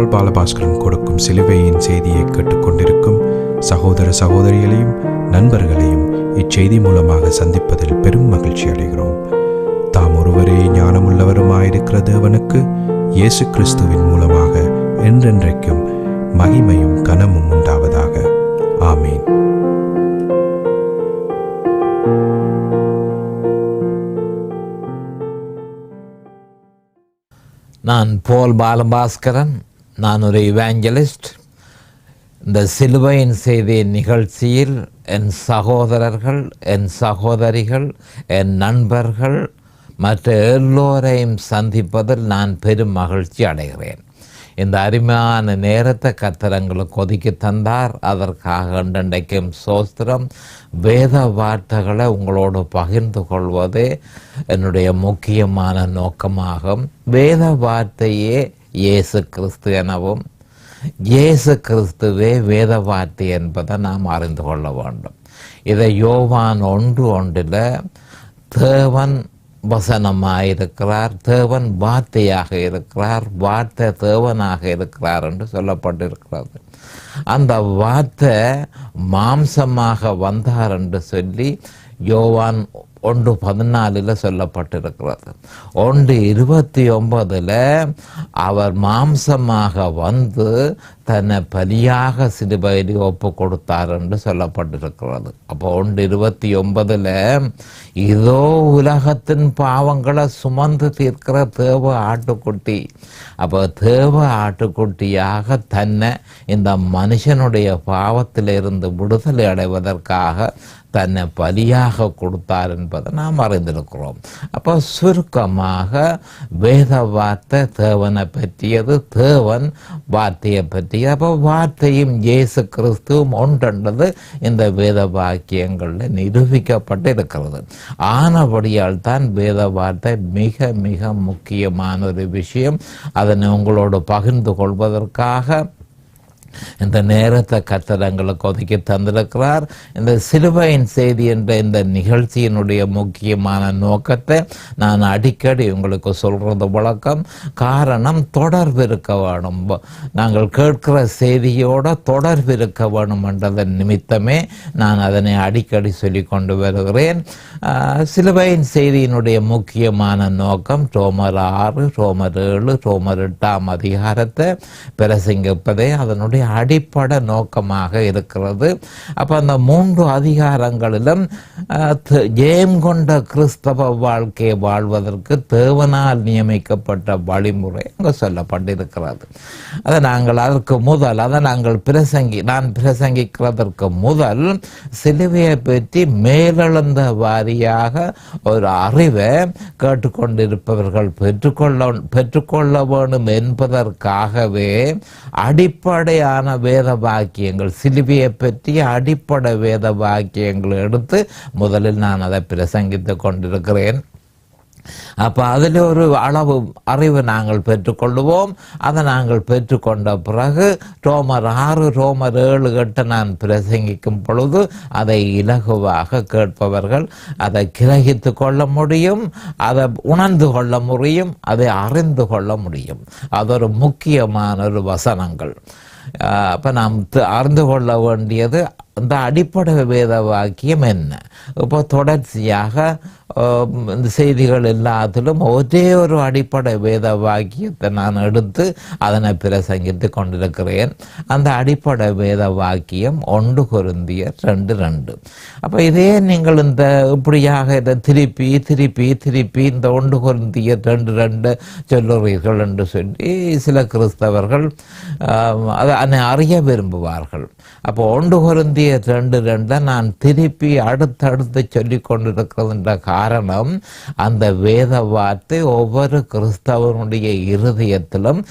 பால் பாலபாஸ்கரன் கொடுக்கும் சிலுவையின் செய்தியை கேட்டுக்கொண்டிருக்கும் சகோதர சகோதரிகளையும் நண்பர்களையும் இச்செய்தி மூலமாக சந்திப்பதில் பெரும் மகிழ்ச்சி அடைகிறோம். தாம் ஒருவரே ஞானமுள்ளவருமாயிருக்கிற தேவனுக்கு இயேசு கிறிஸ்துவின் மூலமாக என்றென்றைக்கும் மகிமையும் கனமும் உண்டாவதாக. ஆமீன். நான் போல் பாலபாஸ்கரன். நான் ஒரு இவாஞ்சலிஸ்ட். இந்த சிலுவையின் செய்தி நிகழ்ச்சியில் என் சகோதரர்கள், என் சகோதரிகள், என் நண்பர்கள் மற்ற எல்லோரையும் சந்திப்பதில் நான் பெரும் மகிழ்ச்சி அடைகிறேன். இந்த அருமையான நேரத்தை கர்த்தர்களுக்கு ஒதுக்கி தந்தார். அதற்காக இன்றைக்கும் சோஸ்திரம். வேத வார்த்தைகளை உங்களோடு பகிர்ந்து கொள்வதே என்னுடைய முக்கியமான நோக்கமாகும். வேத வார்த்தையே இயேசு கிறிஸ்து எனவும் இயேசு கிறிஸ்துவே வேத வார்த்தை என்பதை நாம் அறிந்து கொள்ள வேண்டும். இதை யோவான் 1:1 தேவன் வசனமாயிருக்கிறார், தேவன் வார்த்தையாக இருக்கிறார், வார்த்தை தேவனாக இருக்கிறார் என்று சொல்லப்பட்டிருக்கிறது. அந்த வார்த்தை மாம்சமாக வந்தார் என்று சொல்லி யோவான் 1:14 சொல்லப்பட்டிருக்கிறது. 1:29 அவர் மாம்சமாக வந்து தன்னை பலியாக சிலுவையில் ஒப்பு கொடுத்தார் என்று சொல்லப்பட்டிருக்கிறது. அப்போ 1:29 இதோ உலகத்தின் பாவங்களை சுமந்து தீர்க்கிற தேவ ஆட்டுக்குட்டி. அப்போ தேவ ஆட்டுக்குட்டியாக தன்னை இந்த மனுஷனுடைய பாவத்திலிருந்து விடுதலை அடைவதற்காக தன்னை பலியாக கொடுத்தார் என்பதை நாம் அறிந்திருக்கிறோம். அப்போ சுருக்கமாக வேத வார்த்தை தேவனை பற்றியது, தேவன் வார்த்தையை பற்றியது. அப்போ வார்த்தையும் இயேசு கிறிஸ்துவும் ஒன்றென்றது இந்த வேத வாக்கியங்களில் நிரூபிக்கப்பட்டு இருக்கிறது. ஆனபடியால் தான் வேத வார்த்தை மிக மிக முக்கியமான ஒரு விஷயம். அதனை உங்களோடு பகிர்ந்து கொள்வதற்காக இந்த நேரத்தை கர்த்தர்களுக்கு ஒதுக்கி தந்திருக்கிறார். இந்த சிலுவையின் செய்தி என்ற இந்த நிகழ்ச்சியினுடைய முக்கியமான நோக்கத்தை நான் அடிக்கடி உங்களுக்கு சொல்கிறது வழக்கம். காரணம், தொடர்பு இருக்க வேணும். நாங்கள் கேட்கிற செய்தியோட தொடர்பு இருக்க வேணும் என்றதன் நிமித்தமே நான் அதனை அடிக்கடி சொல்லி கொண்டு வருகிறேன். சிலுவையின் செய்தியினுடைய முக்கியமான நோக்கம் ரோமர் 6, ரோமர் 7, ரோமர் 8 அதிகாரத்தை பிரசங்கிப்பதே அதனுடைய அடிப்படை நோக்கமாக இருக்கிறது. அப்போ அந்த 3 அதிகாரங்களிலும் ஜெயம் கொண்ட கிறிஸ்தவ வாழ்க்கையை வாழ்வதற்கு தேவனால் நியமிக்கப்பட்ட வழிமுறை அங்கே சொல்லப்பட்டிருக்கிறது. அதை நாங்கள் நான் பிரசங்கிக்கிறதற்கு முதல் சிலுவையை பற்றி மேலெழுந்த வாரியாக ஒரு அறிவை கேட்டுக்கொண்டிருப்பவர்கள் பெற்றுக்கொள்ள வேண்டும் என்பதற்காகவே அடிப்படையான வேத வாக்கியங்கள், சிலுவையை பற்றி அடிப்படை வேத வாக்கியங்களை எடுத்து முதலில் நான் அதை பிரசங்கித்து கொண்டிருக்கிறேன். அப்போ அதில் ஒரு அளவு அறிவு நாங்கள் பெற்றுக்கொள்வோம். அதை நாங்கள் பெற்றுக்கொண்ட பிறகு ரோமர் 6, ரோமர் 7, 8 நான் பிரசங்கிக்கும் பொழுது அதை இலகுவாக கேட்பவர்கள் அதை கிரகித்து கொள்ள முடியும், அதை உணர்ந்து கொள்ள முடியும், அதை அறிந்து கொள்ள முடியும். அது ஒரு முக்கியமான ஒரு வசனங்கள். அப்போ நாம் அறிந்து கொள்ள வேண்டியது இந்த அடிப்படை வேத வாக்கியம் என்ன. இப்போ தொடர்ச்சியாக இந்த செய்திகள் எல்லாத்திலும் ஒரே ஒரு அடிப்படை வேத வாக்கியத்தை நான் எடுத்து அதனை பிரசங்கித்து கொண்டிருக்கிறேன். அந்த அடிப்படை வேத வாக்கியம் 1 கொரிந்தியர் 2:2. அப்போ இதே நீங்கள் இந்த இப்படியாக இதை திருப்பி இந்த 1 கொரிந்தியர் 2:2 சொல்லுறீர்கள் என்று சொல்லி சில கிறிஸ்தவர்கள் அதை அறிய விரும்புவார்கள். அப்போ 1 கொரிந்தியர் 2:2 நான் திருப்பி அடுத்தடுத்து சொல்லி கொண்டிருக்கிறதுன்ற காரணம், அந்த வேத வார்த்தை ஒவ்வொரு கிறிஸ்தவனுடைய இருதயத்திலும்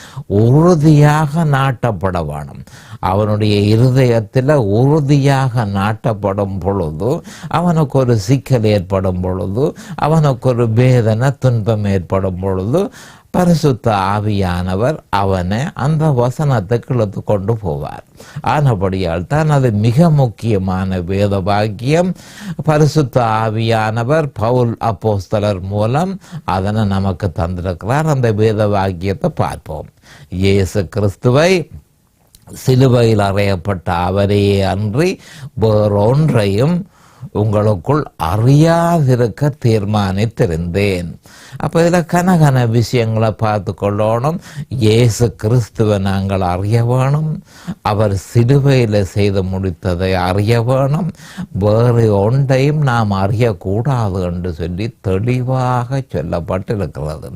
உறுதியாக நாட்டப்பட வேணும். அவனுடைய இருதயத்தில் உறுதியாக நாட்டப்படும் பொழுது, அவனுக்கு ஒரு சிக்கல் ஏற்படும் பொழுது, அவனுக்கு ஒரு வேதனை துன்பம் ஏற்படும் பொழுது பரிசுத்த ஆவியானவர் அவனை அந்த வசனத்துக்கு இழுத்து கொண்டு போவார். ஆனபடியால் தான் அது மிக முக்கியமான வேத வாக்கியம். பரிசுத்த ஆவியானவர் பவுல் அப்போஸ்தலர் மூலம் அதனை நமக்கு தந்திருக்கிறார். அந்த வேத வாக்கியத்தை பார்ப்போம். இயேசு கிறிஸ்துவை சிலுவையில் அறையப்பட்ட அவரையே அன்றி வேறொன்றையும் உங்களுக்குள் அறியாதிருக்க தீர்மானித்திருந்தேன். அப்போ இதில் கனகன விஷயங்களை பார்த்து கொள்ளணும். இயேசு கிறிஸ்துவை நாங்கள் அறிய வேணும். அவர் சிலுவையில் செய்து முடித்ததை அறிய வேணும். வேறு ஒன்றையும் நாம் அறியக்கூடாது என்று சொல்லி தெளிவாக சொல்லப்பட்டிருக்கிறது.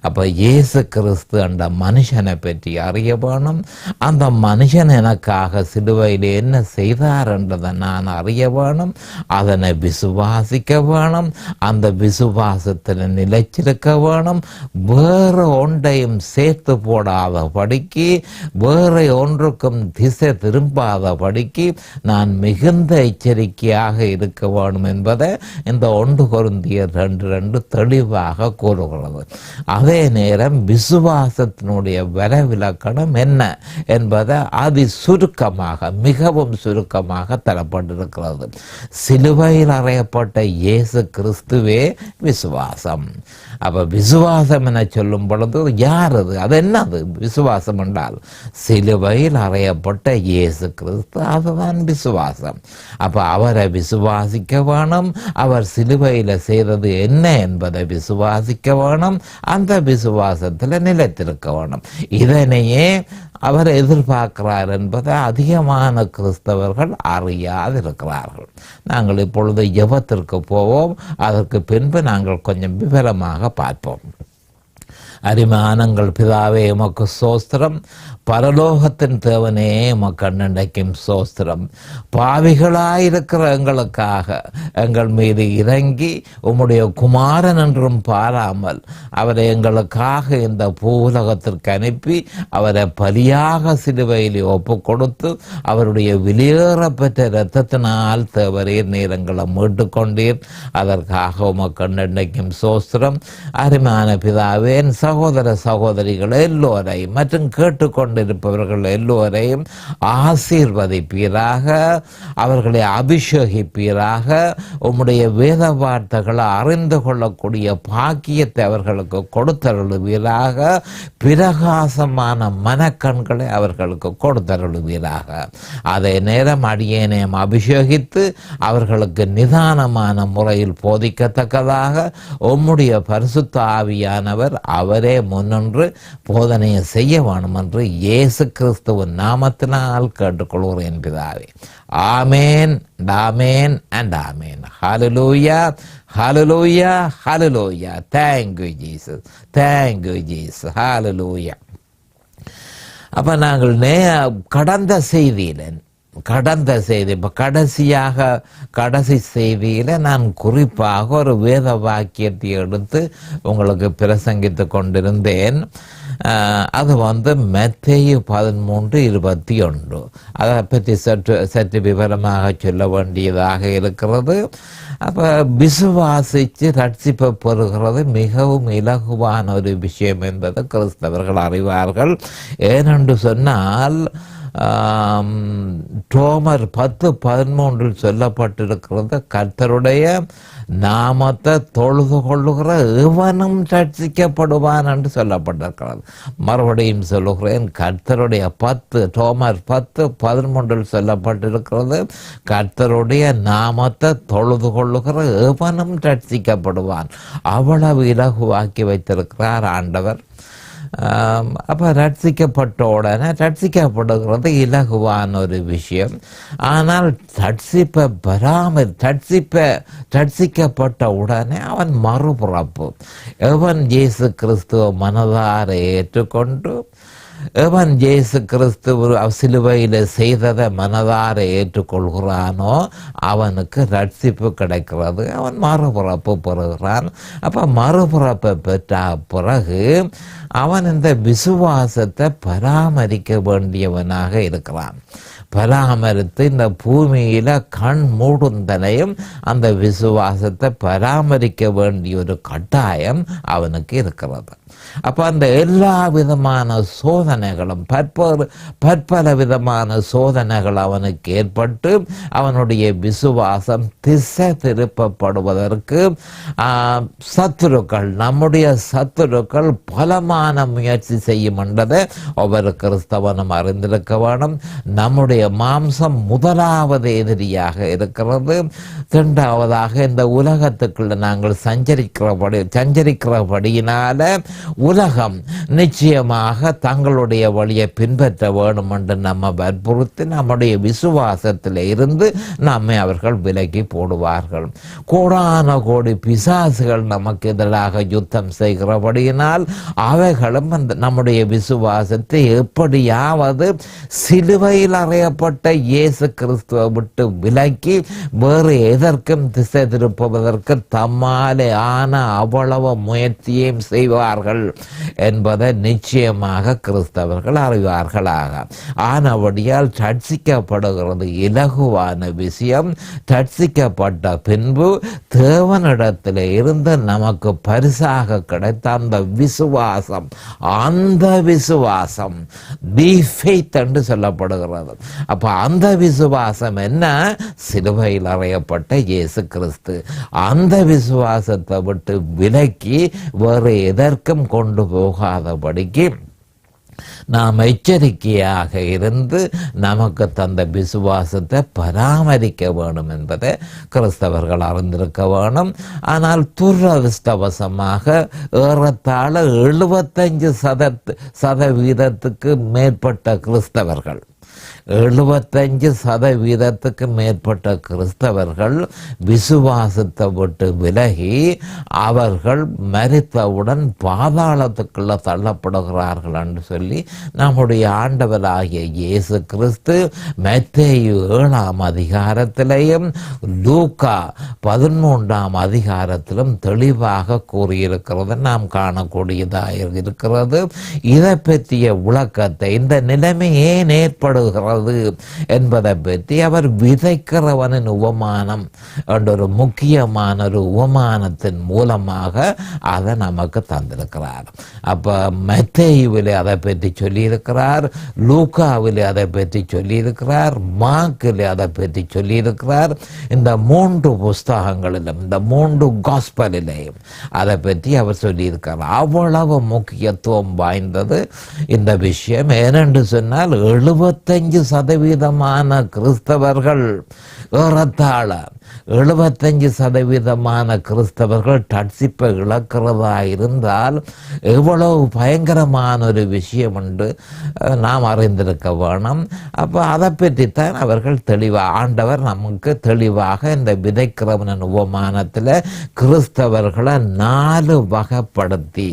அப்போ இயேசு கிறிஸ்து அந்த மனுஷனை பற்றி அறிய வேணும். அந்த மனுஷன் எனக்காக சிலுவையில் என்ன செய்தார் என்றதை நான் அறிய வேணும். அதனை விசுவாசிக்க வேணும். அந்த விசுவாசத்தில் நிலைச்சிருக்க வேணும். வேறு ஒன்றையும் சேர்த்து போடாத படிக்கு, வேறு ஒன்றுக்கும் திசை திரும்பாத படிக்கு நான் மிகுந்த எச்சரிக்கையாக இருக்க வேண்டும் என்பதை இந்த 1 கொரிந்தியர் 2:2 தெளிவாக கூறுகிறது. அதே நேரம் விசுவாசத்தினுடைய வரைவிலக்கணம் என்ன என்பதை அதி சுருக்கமாக, மிகவும் சுருக்கமாக தரப்பட்டிருக்கிறது. சிலுவையில் அறையப்பட்ட இயேசு கிறிஸ்துவே விசுவாசம். அப்ப விசுவாசம் என சொல்லும் பொழுது யார் அது என்னது விசுவாசம் என்றால்? சிலுவையில் அறையப்பட்ட இயேசு கிறிஸ்து, அதுதான் விசுவாசம். அப்ப அவரை விசுவாசிக்க வேணும். அவர் சிலுவையில் செய்தது என்ன என்பதை விசுவாசிக்க வேணும். அந்த விசுவாசத்தில் நிலைத்திருக்க வேணும். இதனையே அவர் எதிர்பார்க்கிறார் என்பதை அதிகமான கிறிஸ்தவர்கள் அறியாதிருக்கிறார்கள். நாங்கள் இப்பொழுது ஜெபத்திற்கு போவோம். அதற்கு பின்பு நாங்கள் கொஞ்சம் விவரமாக பார்ப்போம். அரிமானங்கள் பிதாவே எமக்கு சோஸ்திரம். பரலோகத்தின் தேவனே எமக்கு அன்னைக்கும் சோஸ்திரம். பாவிகளாயிருக்கிற எங்களுக்காக எங்கள் மீது இறங்கி உம்முடைய குமாரன் என்றும் பாராமல் அவரை எங்களுக்காக இந்த பூவுலகத்திற்கு அனுப்பி அவரை பலியாக சிலுவையில் ஒப்பு கொடுத்து அவருடைய வெளியேறப்பெற்ற இரத்தத்தினால் தேவரீர் நீர் எங்களை மீட்டு கொண்டீர். அதற்காக உமக்கு அன்னைக்கும் சோஸ்திரம். அரிமான பிதாவே, சகோதர சகோதரிகள் எல்லோரையும் மற்றும் கேட்டுக்கொண்டிருப்பவர்கள் எல்லோரையும் ஆசீர்வதிப்பீராக, அவர்களை அபிஷேகிப்பீராக. உம்முடைய வேத வார்த்தைகளை அறிந்து கொள்ளக்கூடிய பாக்கியத்தை அவர்களுக்கு கொடுத்தருளுவீராக. பிரகாசமான மனக்கண்களை அவர்களுக்கு கொடுத்தருளுவீராக. அதே நேரம் அடியேனையும் அபிஷேகித்து அவர்களுக்கு நிதானமான முறையில் போதிக்கத்தக்கதாக உம்முடைய பரிசுத்த ஆவியானவர் அவரே முன்னின்று போதனையை செய்ய வேணும் என்று இயேசு கிறிஸ்துவின் நாமத்தினால் கேட்டுக்கொள்கிறேன் பிதாவே. Amen, amen and amen. Hallelujah, hallelujah, hallelujah. Thank you Jesus, thank you Jesus. Hallelujah. அப்ப நாங்கள் கடந்த செய்தி இப்போ கடைசி செய்தியில் நான் குறிப்பாக ஒரு வேத வாக்கியத்தை எடுத்து உங்களுக்கு பிரசங்கித்து கொண்டிருந்தேன். அது மத்தேயு 13:21. அதை பற்றி சற்று விவரமாக சொல்ல வேண்டியதாக இருக்கிறது. அப்போ விசுவாசித்து ரட்சிப்பை பெறுகிறது மிகவும் இலகுவான ஒரு விஷயம் என்பதை கிறிஸ்தவர்கள் அறிவார்கள். ஏனென்று சொன்னால் ரோமர் 10:13 சொல்லப்பட்டிருக்கிறது, கர்த்தருடைய நாமத்தை தொழுது கொள்ளுகிற எவனும் ரட்சிக்கப்படுவான் என்று சொல்லப்பட்டிருக்கிறது. மறுபடியும் சொல்லுகிறேன், கர்த்தருடைய ரோமர் 10:13 சொல்லப்பட்டிருக்கிறது, கர்த்தருடைய நாமத்தை தொழுது கொள்ளுகிற எவனும் ரட்சிக்கப்படுவான். அவ்வளவு இலகுவாக்கி வைத்திருக்கிறார் ஆண்டவர். அப்போ ரட்சிக்கப்பட்ட உடனே ரட்சிக்கப்படுகிறது இலகுவான ஒரு விஷயம். ஆனால் ரட்சிக்கப்பட்ட உடனே அவன் மறுபிறப்பு. எவன் இயேசு கிறிஸ்துவ மனதார ஏற்றுக்கொண்டு எவன் இயேசு கிறிஸ்து சிலுவையில் செய்ததை மனதார ஏற்றுக்கொள்கிறானோ அவனுக்கு ரட்சிப்பு கிடைக்கிறது. அவன் மறுபிறப்பு பெறுகிறான். அப்போ மறுபிறப்பை பெற்ற பிறகு அவன் இந்த விசுவாசத்தை பராமரிக்க வேண்டியவனாக இருக்கிறான். பராமரித்து இந்த பூமியில கண் மூடுந்தனையும் அந்த விசுவாசத்தை பராமரிக்க வேண்டிய ஒரு கட்டாயம் அவனுக்கு இருக்கிறது. அப்போ அந்த எல்லா விதமான சோதனைகளும் பற்பல விதமான சோதனைகள் அவனுக்கு ஏற்பட்டு அவனுடைய விசுவாசம் திசை திருப்பப்படுவதற்கு சத்துருக்கள், நம்முடைய சத்துருக்கள் பலமான முயற்சி செய்யும் என்றதை ஒவ்வொரு கிறிஸ்தவனும் அறிந்திருக்க வேணும். நம்முடைய மாம்சம் முதலாவது எதிரியாக இருக்கிறது. இரண்டாவதாக இந்த உலகத்துக்குள்ள நாங்கள் சஞ்சரிக்கிறபடியினால உலகம் நிச்சயமாக தங்களுடைய வழியை பின்பற்ற வேண்டும் என்று நம்ம வற்புறுத்தி நம்முடைய விசுவாசத்தில் இருந்து நம்மை அவர்கள் விலக்கி போடுவார்கள். கோடான கோடி பிசாசுகள் நமக்கு எதிராக யுத்தம் செய்கிறபடியினால் அவைகளும் நம்முடைய விசுவாசத்தை எப்படியாவது சிலுவையில் அறையப்பட்ட இயேசு கிறிஸ்துவை விட்டு விலக்கி வேறு எதற்கும் திசை திருப்புவதற்கு தம்மாலே ஆன அவ்வளவு முயற்சியையும் செய்வார்கள் என்பதை நிச்சயமாக கிறிஸ்தவர்கள் அறிவார்களாக. ஆனபடியால் ரட்சிக்கப்படுகிறது இலகுவான விஷயம். ரட்சிக்கப்பட்ட பின்பு தேவனிடத்தில் இருந்து நமக்கு பரிசாக கிடைத்த அந்த விசுவாசம், அந்த விசுவாசம் தி ஃபெய்த் என்று சொல்லப்படுகிறது. அப்ப அந்த விசுவாசம் என்ன? சிலுவையில் அறையப்பட்ட இயேசு கிறிஸ்து. அந்த விசுவாசத்தை விட்டு விலக்கி வேறு எதற்கும் கொண்டு போகாதபடிக்கு நாம் எச்சரிக்கையாக இருந்து நமக்கு தந்த விசுவாசத்தை பராமரிக்க வேண்டும் என்பதை கிறிஸ்தவர்கள் அறிந்திருக்க வேணும். ஆனால் துரதிர்ஷ்டவசமாக ஏறத்தாழ 75% மேற்பட்ட கிறிஸ்தவர்கள் 75% மேற்பட்ட கிறிஸ்தவர்கள் விசுவாசத்தை விட்டு விலகி அவர்கள் மரித்தவுடன் பாதாளத்துக்குள்ள தள்ளப்படுகிறார்கள் என்று சொல்லி நம்முடைய ஆண்டவராகிய இயேசு கிறிஸ்து மத்தேயு 7ஆம் அதிகாரத்திலேயும் லூக்கா 13ஆம் அதிகாரத்திலும் தெளிவாக கூறியிருக்கிறது நாம் காணக்கூடியதாக இருக்கிறது. இதை பற்றிய விளக்கத்தை, இந்த நிலைமை ஏன் ஏற்படுகிறது என்பதை பற்றி அவர் விதைக்கிறவனின் உவமானம் என்ற ஒரு முக்கியமான ஒரு உவமானத்தின் மூலமாக அதை நமக்கு தந்திருக்கிறார். அப்ப மத்தேயுவிலே அதை பற்றி சொல்லியிருக்கிறார், லூக்காவிலே அதை பற்றி சொல்லியிருக்கிறார், மார்க்கிலே அதை பற்றி சொல்லியிருக்கிறார். இந்த 3 புஸ்தகங்களிலும், இந்த 3 காஸ்பலிலேயும் அதை பற்றி அவர் சொல்லியிருக்கிறார். அவ்வளவு முக்கியத்துவம் வாய்ந்தது இந்த விஷயம். ஏனென்று சொன்னால் 75% கிறிஸ்தவர்கள், ஏறத்தாழ 75% கிறிஸ்தவர்கள் ரட்சிப்பை இழக்கிறதா இருந்தால் எவ்வளவு பயங்கரமான ஒரு விஷயம் என்று நாம் அறிந்திருக்க வேணும். அப்போ அதை பற்றித்தான் அவர்கள் தெளிவாக, ஆண்டவர் நமக்கு தெளிவாக இந்த விதைக்கிறவனின் உபமானத்தில் கிறிஸ்தவர்களை 4 வகைப்படுத்தி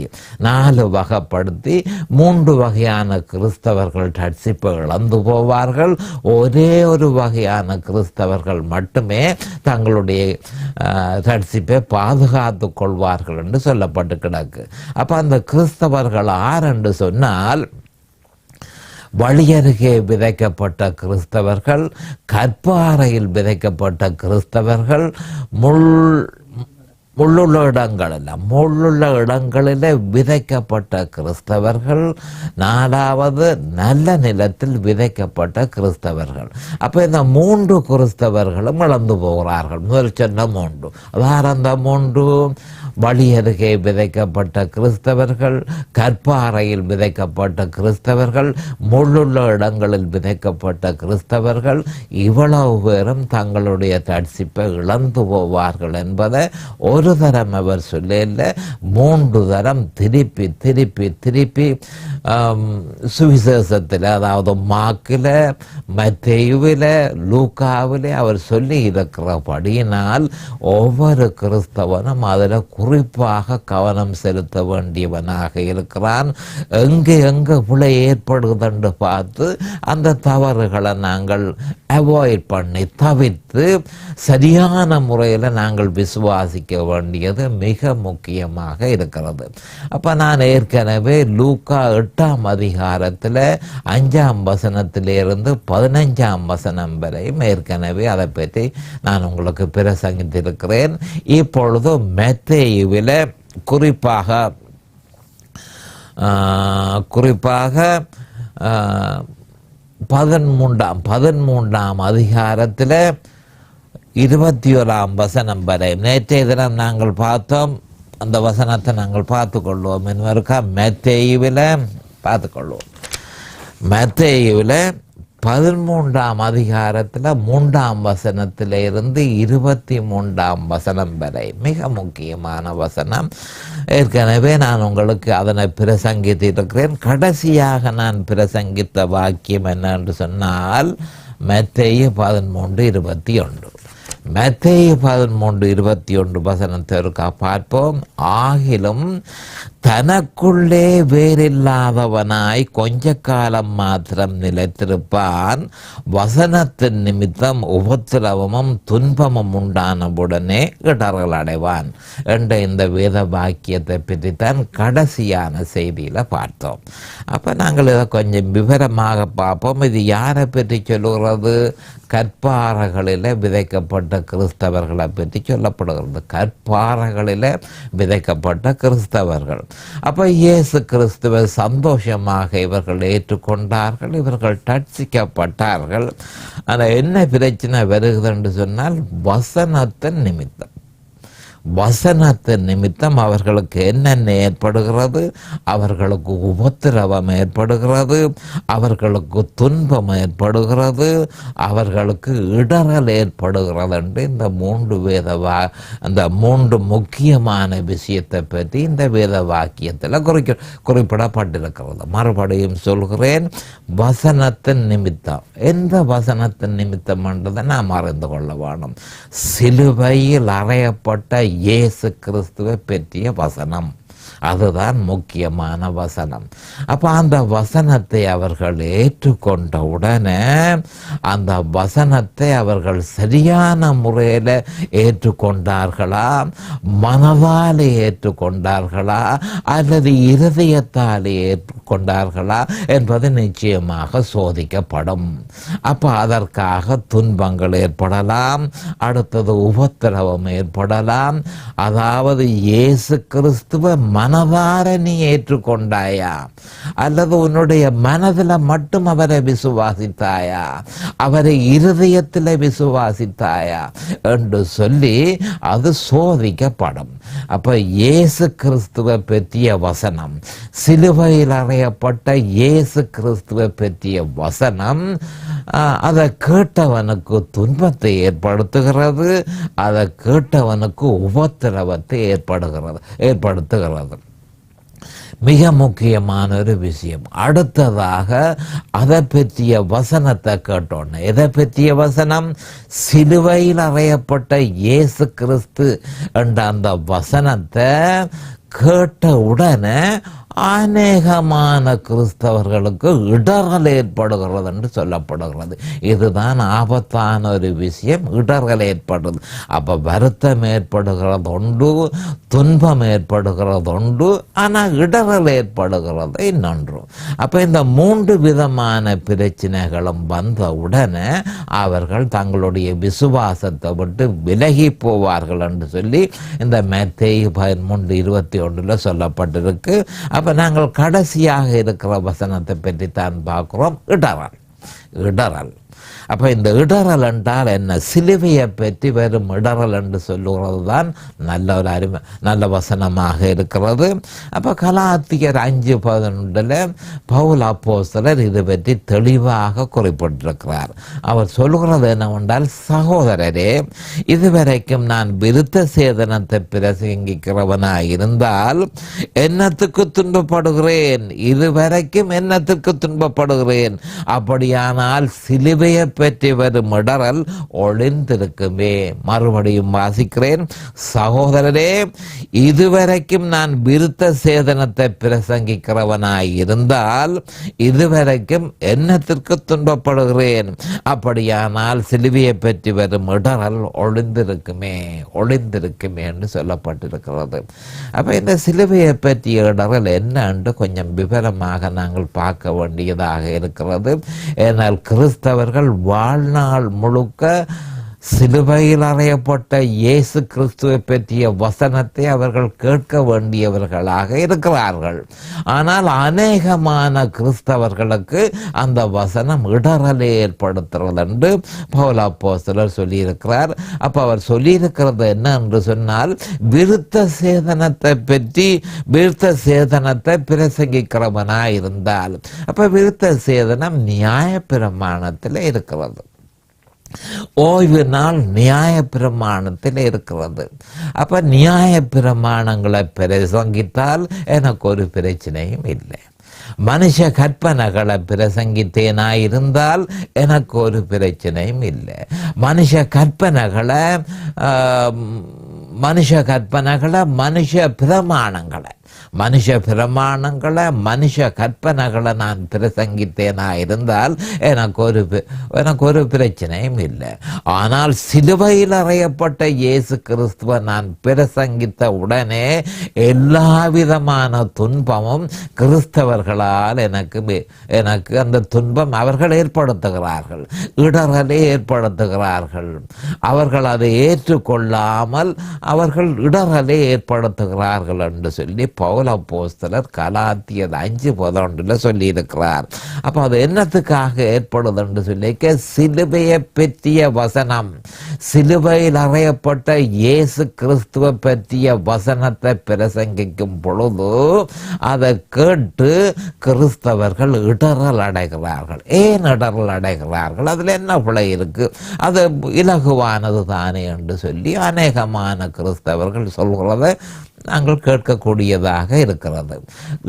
3 வகையான கிறிஸ்தவர்கள் ரட்சிப்பை இழந்து போவார்கள். ஒரே ஒரு வகையான கிறிஸ்தவர்கள் மட்டுமே தங்களுடைய ரட்சிப்பை பாதுகாத்து கொள்வார்கள் என்று சொல்லப்பட்டு கிடக்கு. அப்ப அந்த கிறிஸ்தவர்கள் யார் என்று சொன்னால், வழியருகே விதைக்கப்பட்ட கிறிஸ்தவர்கள், கற்பாறையில் விதைக்கப்பட்ட கிறிஸ்தவர்கள், முள்ளுள்ள இடங்களில் விதைக்கப்பட்ட கிறிஸ்தவர்கள், 4வது நல்ல நிலத்தில் விதைக்கப்பட்ட கிறிஸ்தவர்கள். அப்போ இந்த 3 கிறிஸ்தவர்களும் இழந்து போகிறார்கள். முதல் சொன்ன 3 அதாவது அந்த 3 வழியருகே விதைக்கப்பட்ட கிறிஸ்தவர்கள், கற்பாறையில் விதைக்கப்பட்ட கிறிஸ்தவர்கள், முள்ளுள்ள இடங்களில் விதைக்கப்பட்ட கிறிஸ்தவர்கள், இவ்வளவு பேரும் தங்களுடைய ரட்சிப்பை இழந்து போவார்கள் என்பதை ஒரு தரம் அவர் சொல்ல, 3 தரம் திருப்பி சுவிசேஷத்தில், அதாவது மார்க்கில், மத்தேயுவில், லூக்காவில் அவர் சொல்லி இருக்கிறபடியினால் ஒவ்வொரு கிறிஸ்தவனும் அதில் குறிப்பாக கவனம் செலுத்த வேண்டியவனாக இருக்கிறான். எங்கே பிழை ஏற்படுதுன்னு பார்த்து அந்த தவறுகளை நாங்கள் அவாய்ட் பண்ணி தவிர்த்து சரியான முறையில் நாங்கள் விசுவாசிக்க வேண்டியது மிக முக்கியமாக இருக்கிறது. அப்போ நான் ஏற்கனவே லூக்கா 8ஆம் அதிகாரத்தில் 5ஆம் வசனத்திலிருந்து 15ஆம் வசனம் வரையும் ஏற்கனவே அதை பற்றி நான் உங்களுக்கு பிரசங்கித்திருக்கிறேன். இப்பொழுது மத்தேயுவில் குறிப்பாக குறிப்பாக 13ஆம் அதிகாரத்தில் 21ஆம் வசனம் வரை நேற்றைய தினம் நாங்கள் பார்த்தோம். அந்த வசனத்தை நாங்கள் பார்த்து கொள்வோம். இன்னொருக்கா மத்தேயுவில் பார்த்துக்கொள்வோம். மத்தேயுவில் 13ஆம் அதிகாரத்தில் 3ஆம் வசனத்தில் இருந்து 23ஆம் வசனம் வரை மிக முக்கியமான வசனம். ஏற்கனவே நான் உங்களுக்கு அதனை பிரசங்கித்திருக்கிறேன். கடைசியாக நான் பிரசங்கித்த வாக்கியம் என்னென்று சொன்னால் மத்தேயு 13:21. மத்தேயு 13:21 வசனத்திற்கு பார்ப்போம். ஆகிலும் தனக்குள்ளே வேறில்லாதவனாய் கொஞ்ச காலம் மாத்திரம் நிலைத்திருப்பான், வசனத்தின் நிமித்தம் உபத்திரவமும் துன்பமும் உண்டானவுடனே இடர்கள் அடைவான் என்ற இந்த வேத வாக்கியத்தை பற்றித்தான் கடைசியான செய்தியில் பார்த்தோம். அப்போ நாங்கள் இதை கொஞ்சம் விவரமாக பார்ப்போம். இது யாரை பற்றி சொல்லுகிறது? கற்பாறைகளில் விதைக்கப்பட்ட கிறிஸ்தவர்களை பற்றி சொல்லப்படுகிறது. கற்பாறைகளில் விதைக்கப்பட்ட கிறிஸ்தவர்கள். அப்போ இயேசு கிறிஸ்துவை சந்தோஷமாக இவர்கள் ஏற்றுக்கொண்டார்கள், இவர்கள் ரட்சிக்கப்பட்டார்கள். ஆனால் என்ன பிரச்சனை வருகிறது என்று சொன்னால் வசனத்தின் நிமித்தம். வசனத்தின் நிமித்தம் அவர்களுக்கு என்னென்ன ஏற்படுகிறது? அவர்களுக்கு உபத்திரவம் ஏற்படுகிறது, அவர்களுக்கு துன்பம் ஏற்படுகிறது, அவர்களுக்கு இடரல் ஏற்படுகிறது என்று இந்த அந்த மூன்று முக்கியமான விஷயத்தை பற்றி இந்த வேத வாக்கியத்தில் குறிப்பிடப்பட்டிருக்கிறது. மறுபடியும் சொல்கிறேன், வசனத்தின் நிமித்தம். எந்த வசனத்தின் நிமித்தம் என்றதை நாம் அறிந்து கொள்ள வேண்டும். சிலுவையில் அறையப்பட்ட இயேசு கிறிஸ்துவை பற்றிய வசனம், அதுதான் முக்கியமான வசனம். அப்போ அந்த வசனத்தை அவர்கள் ஏற்றுக்கொண்ட உடனே அந்த வசனத்தை அவர்கள் சரியான முறையில் ஏற்றுக்கொண்டார்களா, மனதால் ஏற்றுக்கொண்டார்களா அல்லது இருதயத்தால் ஏற்றுக்கொண்டார்களா என்பது நிச்சயமாக சோதிக்கப்படும். அப்போ அதற்காக துன்பங்கள் ஏற்படலாம், அடுத்தது உபத்திரவம் ஏற்படலாம். அதாவது இயேசு கிறிஸ்துவ மனதார நீ ஏற்றுக்கொண்டாயா அல்லது உன்னுடைய மனதில் மட்டும் அவரை விசுவாசித்தாயா, அவரை இருதயத்தில் விசுவாசித்தாயா என்று சொல்லி அது சோதிக்கப்படும். அப்ப இயேசு கிறிஸ்துவை பற்றிய வசனம், சிலுவையில் அறையப்பட்ட இயேசு கிறிஸ்துவை பற்றிய வசனம் அதை கேட்டவனுக்கு துன்பத்தை ஏற்படுத்துகிறது, அதை கேட்டவனுக்கு உபத்திரவத்தை ஏற்படுத்துகிறது. மிக முக்கியமான ஒரு விஷயம். அடுத்ததாக அதை பற்றிய வசனத்தை கேட்டோன்னு, எதை பற்றிய வசனம்? சிலுவையில் அறையப்பட்ட இயேசு கிறிஸ்து என்ற அந்த வசனத்தை கேட்ட உடனே அநேகமான கிறிஸ்தவர்களுக்கு இடர்கள் ஏற்படுகிறது என்று சொல்லப்படுகிறது. இதுதான் ஆபத்தான ஒரு விஷயம். இடர்கள் ஏற்படுறது. அப்போ வருத்தம் ஏற்படுகிறது உண்டு, துன்பம் ஏற்படுகிறது உண்டு, ஆனால் இடர்கள் ஏற்படுகிறது இன்னொன்று. அப்போ இந்த மூன்று விதமான பிரச்சனைகளும் வந்த உடனே அவர்கள் தங்களுடைய விசுவாசத்தை விட்டு விலகி போவார்கள் என்று சொல்லி இந்த மத்தேயு 13:21 சொல்லப்பட்டிருக்கு. அப்போ நாங்கள் கடைசியாக இருக்கிற வசனத்தை பற்றி தான் பார்க்கிறோம். இடரல். அப்போ இந்த இடரல் என்றால் என்ன? சிலுவையை பற்றி வெறும் இடரல் என்று சொல்லுகிறது தான் நல்ல வசனமாக இருக்கிறது. அப்போ கலாத்தியர் 5:11 பவுல் அப்போஸ்தலர் இது பற்றி தெளிவாக குறிப்பிட்டிருக்கிறார். அவர் சொல்லுகிறது என்னவென்றால், சகோதரரே, இதுவரைக்கும் நான் விருத்த சேதனத்தை பிரசங்கிக்கிறவனாய் இருந்தால் என்னத்துக்கு துன்பப்படுகிறேன்? இதுவரைக்கும் என்னத்துக்கு துன்பப்படுகிறேன்? அப்படியானால் சிலுவையை பற்றி வரும் இடரல் ஒளிந்திருக்குமே. மறுபடியும் வாசிக்கிறேன். சகோதரரே, இதுவரைக்கும் நான் விருத்த சேதனத்தை பிரசங்கிக்கிறவனாய் இருந்தால் இதுவரைக்கும் என்னத்திற்கு துன்பப்படுகிறேன்? அப்படியானால் சிலுவையை பற்றி வரும் இடரல் ஒளிந்திருக்குமே என்று சொல்லப்பட்டிருக்கிறது. அப்ப இந்த சிலுவையை பற்றிய இடரல் என்ன என்று கொஞ்சம் விவரமாக நாங்கள் பார்க்க வேண்டியதாக இருக்கிறது. ஏனால் கிறிஸ்தவர்கள் வாழ்நாள் முழுக்க சிலுவையில் அறையப்பட்ட இயேசு கிறிஸ்துவை பற்றிய வசனத்தை அவர்கள் கேட்க வேண்டியவர்களாக இருக்கிறார்கள். ஆனால் அநேகமான கிறிஸ்தவர்களுக்கு அந்த வசனம் இடரலை ஏற்படுத்துகிறது என்று பவுல் அப்போஸ்தலர் சொல்லியிருக்கிறார். அப்போ அவர் சொல்லியிருக்கிறது என்ன என்று சொன்னால், விருத்த சேதனத்தை பிரசங்கிக்கிறவனாய் இருந்தால், அப்ப விருத்த சேதனம் நியாயப்பிரமாணத்தில் இருக்கிறது. ஓய்வு நாள் நியாய பிரமாணத்தில் இருக்கிறது. அப்ப நியாய பிரமாணங்களை பிரசங்கித்தால் எனக்கு ஒரு பிரச்சனையும் இல்லை. மனுஷ கற்பனைகளை பிரசங்கித்தேனாயிருந்தால் எனக்கு ஒரு பிரச்சனையும் இல்லை. மனுஷ கற்பனைகளை மனுஷ பிரமாணங்களை மனுஷ கற்பனைகளை நான் பிரசங்கித்தேனா இருந்தால் எனக்கு ஒரு பிரச்சனையும் இல்லை. ஆனால் சிலுவையில் அறையப்பட்ட இயேசு கிறிஸ்துவை நான் பிரசங்கித்த உடனே எல்லா விதமான துன்பமும் கிறிஸ்தவர்களால் எனக்கு அந்த துன்பம் அவர்கள் ஏற்படுத்துகிறார்கள், இடரலை ஏற்படுத்துகிறார்கள். அவர்கள் அதை ஏற்றுக்கொள்ளாமல் அவர்கள் இடரலை ஏற்படுத்துகிறார்கள் என்று சொல்லி பவுல் அப்போஸ்தலர் கலாத்தியர் 5:11 சொல்லியிருக்கிறார். அப்போ அது என்னத்துக்காக ஏற்படுது என்று சொல்லி, சிலுவையை பற்றிய வசனம், சிலுவையில் அறையப்பட்ட இயேசு கிறிஸ்துவை பற்றிய வசனத்தை பிரசங்கிக்கும் பொழுது அதை கேட்டு கிறிஸ்தவர்கள் இடரல் அடைகிறார்கள். ஏன் இடரல் அடைகிறார்கள்? அதில் என்ன பிழை இருக்கு? அது இலகுவானது தானே என்று சொல்லி அநேகமான கிறிஸ்தவர்கள் சொல்கிறத நாங்கள் கேட்கக்கூடியதாக இருக்கிறது.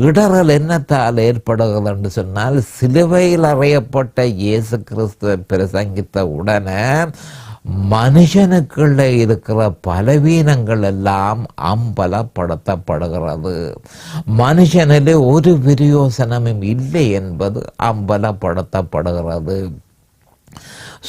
இடரல் என்னத்தால் ஏற்படுகிறது என்று சொன்னால், சிலுவையில் அறையப்பட்ட இயேசு கிறிஸ்துவை பிரசங்கித்த உடனே மனுஷனுக்குள்ள இருக்கிற பலவீனங்கள் எல்லாம் அம்பலப்படுத்தப்படுகிறது. மனுஷனிலே ஒரு பிரயோசனமும் இல்லை என்பது அம்பலப்படுத்தப்படுகிறது.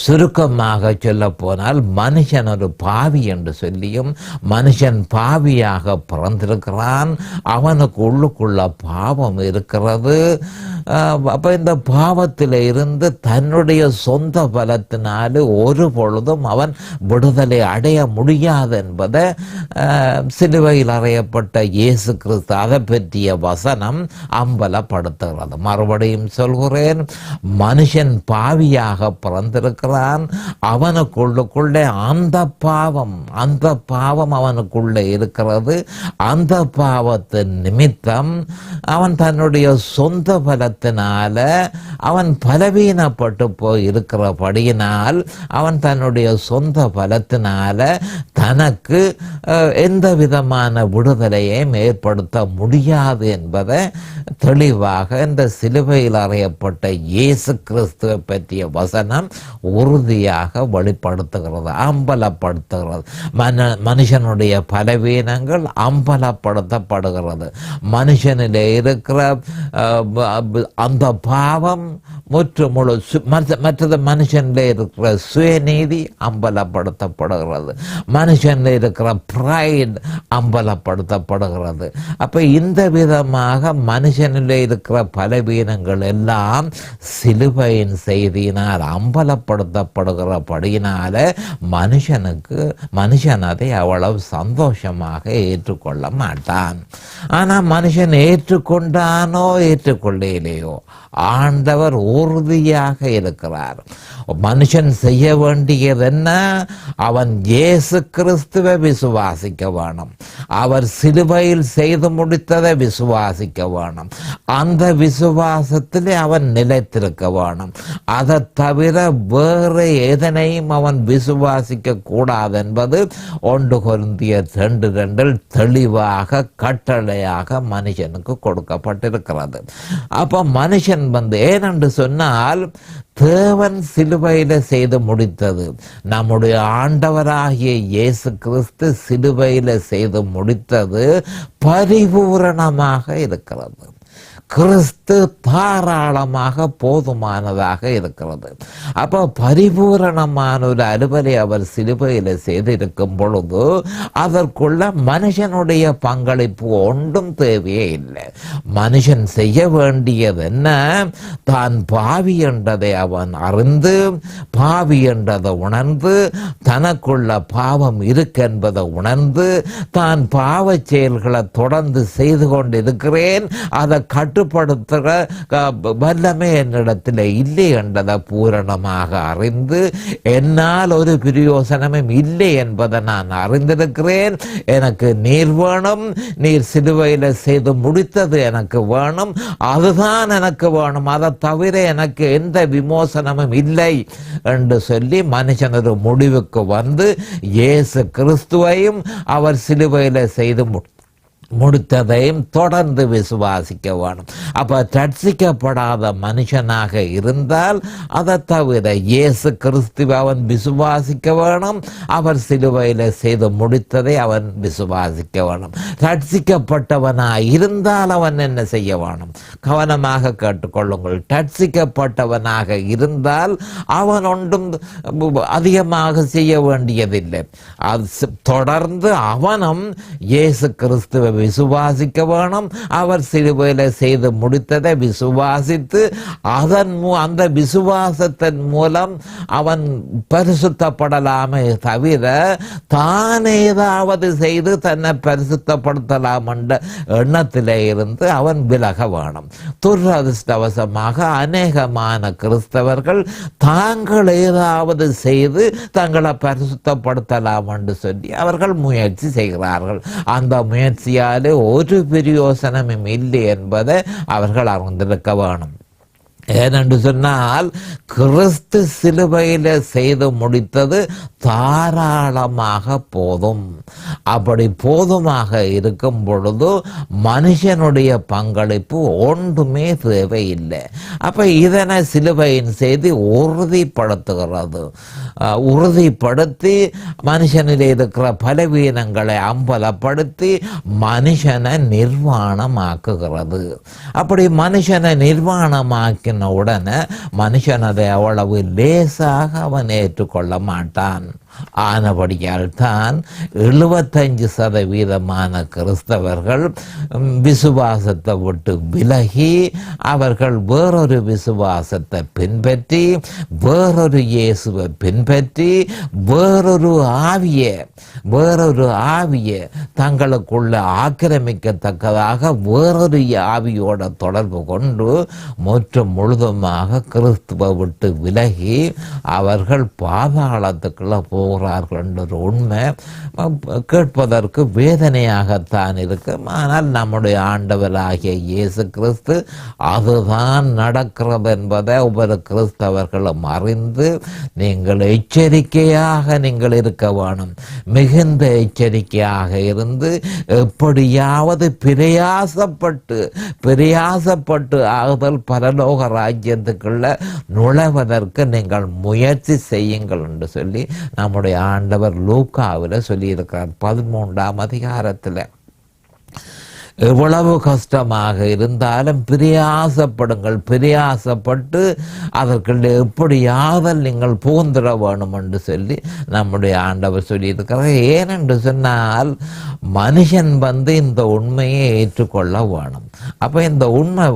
சுருக்கமாக சொல்ல போனால், மனுஷன் ஒரு பாவி என்று சொல்லியும், மனுஷன் பாவியாக பிறந்திருக்கிறான், அவனுக்கு உள்ளுக்குள்ள பாவம் இருக்கிறது. அப்போ இந்த பாவத்தில் இருந்து தன்னுடைய சொந்த பலத்தினால ஒரு பொழுதும் அவன் விடுதலை அடைய முடியாது என்பதை சிலுவையில் அறையப்பட்ட இயேசு கிறிஸ்து அதை பற்றிய வசனம் அம்பலப்படுத்துகிறது. மறுபடியும் சொல்கிறேன், மனுஷன் பாவியாக பிறந்திருக்கிறான், அவனுக்குள்ளுக்குள்ளே அந்த பாவம் அவனுக்குள்ளே இருக்கிறது. அந்த பாவத்தின் நிமித்தம் அவன் தன்னுடைய சொந்த பலத்தினால அவன் பலவீனப்பட்டு போய் இருக்கிறபடியினால் அவன் தன்னுடைய சொந்த பலத்தினால தனக்கு எந்த விதமான விடுதலையும் ஏற்படுத்த முடியாது என்பதை தெளிவாக இந்த சிலுவையில் அறையப்பட்ட இயேசு கிறிஸ்துவை பற்றிய வசனம் உறுதியாக வெளிப்படுத்துகிறது, அம்பலப்படுத்துகிறது. மனுஷனுடைய பலவீனங்கள் அம்பலப்படுத்தப்படுகிறது. மனுஷனிலே இருக்கிற அந்த பாவம் மற்றது மனுஷனில் இருக்கிற சுயநீதி அம்பலப்படுத்தப்படுகிறது. மனுஷனில் இருக்கிற பிரைட் அம்பலப்படுத்தப்படுகிறது. அப்ப இந்த விதமாக மனுஷனில் இருக்கிற பலவீனங்கள் எல்லாம் சிலுவையின் செய்தியினால் அம்பலப்படுத்தப்படுகிறபடியினால மனுஷன் அதை அவ்வளவு சந்தோஷமாக ஏற்றுக்கொள்ள மாட்டான். ஆனா மனுஷன் ஏற்றுக்கொண்டானோ ஏற்றுக்கொள்ளலையோ, ஆண்டவர் உறுதியாக இருக்கிறார். மனுஷன் செய்ய வேண்டியது என்ன? அவன் இயேசு கிறிஸ்துவை விசுவாசிக்க வேணும். அவர் சிலுவையில் செய்து முடித்ததை விசுவாசிக்க வேணும். அந்த விசுவாசத்திலே அவன் நிலைத்திருக்க வேணும். அதை தவிர வேறு எதனையும் அவன் விசுவாசிக்க கூடாது என்பது 1 கொரிந்தியர் 2:2 தெளிவாக கட்டளையாக மனுஷனுக்கு கொடுக்கப்பட்டிருக்கிறது. அப்ப மனுஷன் ஏனென்று சொன்னால், தேவன் சிலுவையில செய்து முடித்தது, நம்முடைய ஆண்டவராகிய இயேசு கிறிஸ்து சிலுவையில செய்து முடித்தது பரிபூரணமாக இருக்கிறது. கிறிஸ்து தாராளமாக போதுமானதாக இருக்கிறது. அப்போ பரிபூரணமான ஒரு அலுவலை அவர் சிலுவையில் செய்திருக்கும் பொழுது அதற்குள்ள மனுஷனுடைய பங்களிப்பு ஒன்றும் தேவையே இல்லை. மனுஷன் செய்ய வேண்டியது என்ன? தான் பாவி என்றதை அவன் அறிந்து, பாவி என்றதை உணர்ந்து, தனக்குள்ள பாவம் இருக்கு என்பதை உணர்ந்து, தான் பாவ செயல்களை தொடர்ந்து செய்து கொண்டிருக்கிறேன், அதை கட்டுப்படுத்துகிற வல்லமை என்னிடத்தில் இல்லை என்றதை பூரணமாக அறிந்து, என்னால் ஒரு பிரயோசனமும் இல்லை என்பதை நான் அறிந்திருக்கிறேன். எனக்கு நீர் வேணும், நீர் சிலுவையில் செய்து முடித்தது எனக்கு வேணும், அதுதான் எனக்கு வேணும், அதை தவிர எனக்கு எந்த விமோசனமும் இல்லை என்று சொல்லி மனுஷன் ஒரு முடிவுக்கு வந்து இயேசு கிறிஸ்துவையும் அவர் சிலுவையில் செய்து முடித்ததையும் தொடர்ந்து விசுவாசிக்க வேணும். அப்போ ரட்சிக்கப்படாத மனுஷனாக இருந்தால் அதை தவிர இயேசு கிறிஸ்துவை அவன் விசுவாசிக்க வேணும், அவர் சிலுவையில் செய்து முடித்ததை அவன் விசுவாசிக்க வேணும். ரட்சிக்கப்பட்டவனாக இருந்தால் அவன் என்ன செய்ய வேணும்? கவனமாக கேட்டுக்கொள்ளுங்கள். ரட்சிக்கப்பட்டவனாக இருந்தால் அவன் ஒன்றும் அதிகமாக செய்ய வேண்டியதில்லை. அது தொடர்ந்து அவனும் இயேசு கிறிஸ்துவை விசுவாசிக்க வேணும், அவர் சிலுவையில் செய்து முடித்ததை விசுவாசித்து அந்த விசுவாசத்தின் மூலம் அவன் பரிசுத்தப்படலாமே தவிர தான் ஏதாவது செய்து தன்னை பரிசுத்தப்படுத்தலாம் என்ற எண்ணத்திலே இருந்து அவன் விலக வேணும். துரதிர்ஷ்டவசமாக அநேகமான கிறிஸ்தவர்கள் தாங்கள் ஏதாவது செய்து தங்களை பரிசுத்தப்படுத்தலாம் என்று சொல்லி அவர்கள் முயற்சி செய்கிறார்கள். அந்த முயற்சியால் ஒரு பிரயோசனமும் இல்லை என்பதை அவர்கள் அறிந்திருக்க வேணும். ஏனென்று சொன்னால் கிறிஸ்து சிலுவையில் செய்து முடித்தது தாராளமாக போதும். அப்படி போதுமாக இருக்கும் பொழுது மனுஷனுடைய பங்களிப்பு ஒன்றுமே தேவையில்லை. அப்ப இதனை சிலுவையின் செய்தி உறுதிப்படுத்துகிறது. உறுதிப்படுத்தி மனுஷனில் இருக்கிற பலவீனங்களை அம்பலப்படுத்தி மனுஷனை நிர்வாணமாக்குகிறது. அப்படி மனுஷனை நிர்வாணமாக்கின உடனே மனுஷன் அதை அவ்வளவு லேசாக அவன் ஏற்றுக்கொள்ள மாட்டான். ஆனபடியால் தான் 75% கிறிஸ்தவர்கள் விசுவாசத்தை விட்டு விலகி அவர்கள் வேறொரு விசுவாசத்தை பின்பற்றி, வேறொரு இயேசுவை பின்பற்றி, வேறொரு ஆவியை தங்களுக்குள்ள ஆக்கிரமிக்கத்தக்கதாக வேறொரு ஆவியோட தொடர்பு கொண்டு முற்றும் முழுதுமாக கிறிஸ்துவை விட்டு விலகி அவர்கள் பாதாளத்துக்குள்ள போகிறார்கள் என்ற உண்மை கேட்பதற்கு வேதனையாகத்தான் இருக்கும். ஆனால் நம்முடைய ஆண்டவராகிய இயேசு கிறிஸ்து அதுதான் நடக்கிறது என்பதை ஒவ்வொரு கிறிஸ்தவர்களும் அறிந்து நீங்கள் எச்சரிக்கையாக நீங்கள் இருக்க வேணும். மிகுந்த எச்சரிக்கையாக இருந்து எப்படியாவது பிரயாசப்பட்டு ஆகுதல் பரலோக ராஜ்யத்துக்குள்ள நுழைவதற்கு நீங்கள் முயற்சி செய்யுங்கள் என்று சொல்லி நம்முடைய ஆண்டவர் லூக்காவில் சொல்லியிருக்கிறார் 13ஆம் அதிகாரத்தில். எவ்வளவு கஷ்டமாக இருந்தாலும் பிரயாசப்படுங்கள், பிரயாசப்பட்டு அதற்குள்ள எப்படியாவது நீங்கள் புகுந்திட வேணும் என்று சொல்லி நம்முடைய ஆண்டவர் சொல்லியிருக்கிறார். ஏனென்று சொன்னால் மனுஷன் இந்த உண்மையை ஏற்றுக்கொள்ள வேணும். அப்போ இந்த உண்மை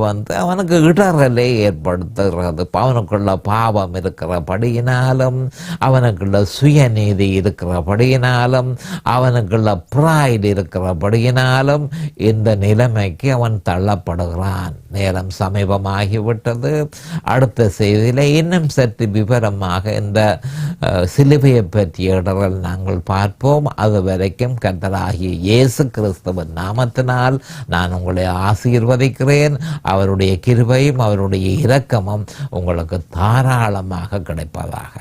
அவனுக்கு இடரலை ஏற்படுத்துகிறது. அவனுக்குள்ள பாவம் இருக்கிறபடியினாலும், அவனுக்குள்ள சுயநீதி இருக்கிறபடியினாலும், அவனுக்குள்ள பிரைடு இருக்கிறபடியினாலும் இந்த நிலைமைக்கு அவன் தள்ளப்படுகிறான். நேரம் சமீபமாகிவிட்டது. அடுத்த செய்தியில் இன்னும் சற்று விவரமாக இந்த சிலுவையை பற்றிய இடர்கள் நாங்கள் பார்ப்போம். அது வரைக்கும் கர்த்தராகிய இயேசு கிறிஸ்துவின் நாமத்தினால் நான் உங்களை ஆசீர்வதிக்கிறேன். அவருடைய கிருபையும் அவருடைய இரக்கமும் உங்களுக்கு தாராளமாக கிடைப்பதாக.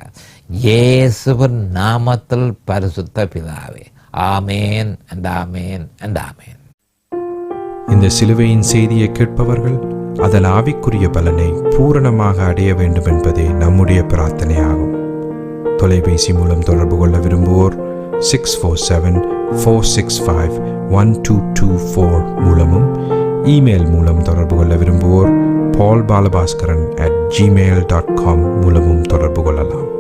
இயேசுவின் நாமத்தில் பரிசுத்த பிதாவே, ஆமேன் and ஆமேன் and ஆமேன். இந்த சிலுவையின் செய்தியை கேட்பவர்கள் அதன் ஆவிக்குரிய பலனை பூரணமாக அடைய வேண்டும் என்பதே நம்முடைய பிரார்த்தனையாகும். தொலைபேசி மூலம் தொடர்பு கொள்ள விரும்புவோர் 647-465-1224 மூலமும், இமெயில் மூலம் தொடர்பு கொள்ள விரும்புவோர் paulbalabaskaran@gmail.com மூலமும் தொடர்பு கொள்ளலாம்.